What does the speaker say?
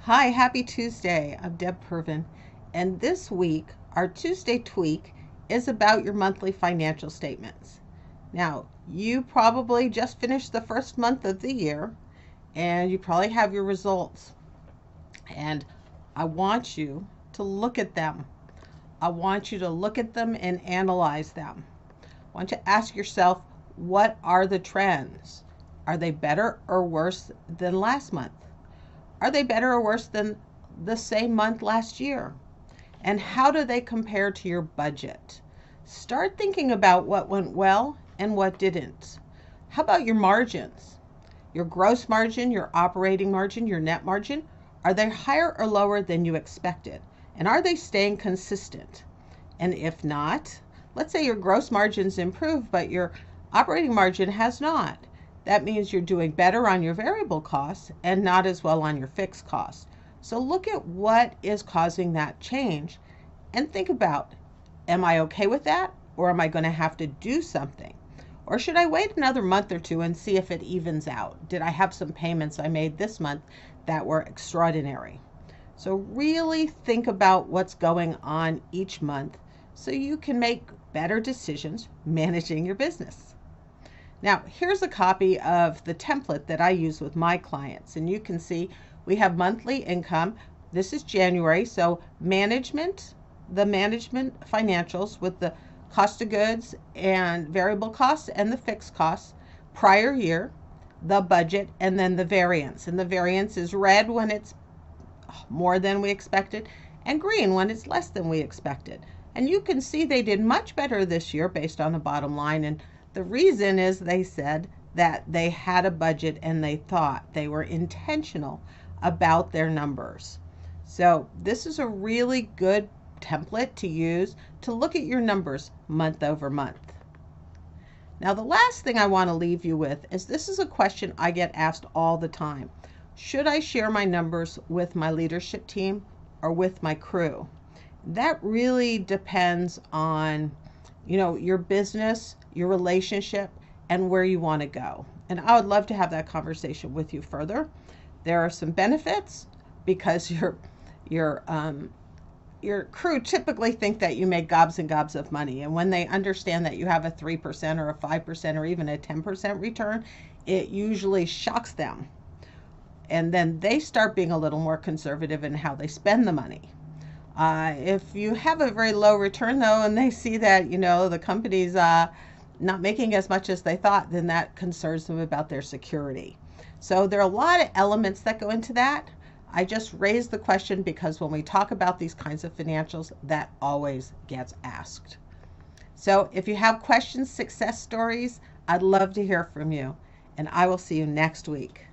Hi, happy Tuesday. I'm Deb Pervin, and this week, our Tuesday tweak is about your monthly financial statements. Now, you probably just finished the first month of the year, and you probably have your results. And I want you to look at them. I want you to look at them and analyze them. I want you to ask yourself, what are the trends? Are they better or worse than last month? Are they better or worse than the same month last year? And how do they compare to your budget? Start thinking about what went well and what didn't. How about your margins? Your gross margin, your operating margin, your net margin, are they higher or lower than you expected? And are they staying consistent? And if not, let's say your gross margins improved, but your operating margin has not. That means you're doing better on your variable costs and not as well on your fixed costs. So look at what is causing that change and think about, am I okay with that, or am I going to have to do something? Or should I wait another month or two and see if it evens out? Did I have some payments I made this month that were extraordinary? So really think about what's going on each month so you can make better decisions managing your business. Now, here's a copy of the template that I use with my clients, and you can see we have monthly income. This is January, so the management financials with the cost of goods and variable costs and the fixed costs, prior year, the budget, and then the variance. And the variance is red when it's more than we expected and green when it's less than we expected. And you can see they did much better this year based on the bottom line. And the reason is they said that they had a budget and they thought they were intentional about their numbers. So this is a really good template to use to look at your numbers month over month. Now, the last thing I want to leave you with is this is a question I get asked all the time. Should I share my numbers with my leadership team or with my crew? That really depends on, your business, your relationship, and where you want to go. And I would love to have that conversation with you further. There are some benefits because your crew typically think that you make gobs and gobs of money, and when they understand that you have a 3% or a 5% or even a 10% return, it usually shocks them. And then they start being a little more conservative in how they spend the money. If you have a very low return, though, and they see that, the company's not making as much as they thought, then that concerns them about their security. So there are a lot of elements that go into that. I just raised the question because when we talk about these kinds of financials, that always gets asked. So if you have questions, success stories, I'd love to hear from you. And I will see you next week.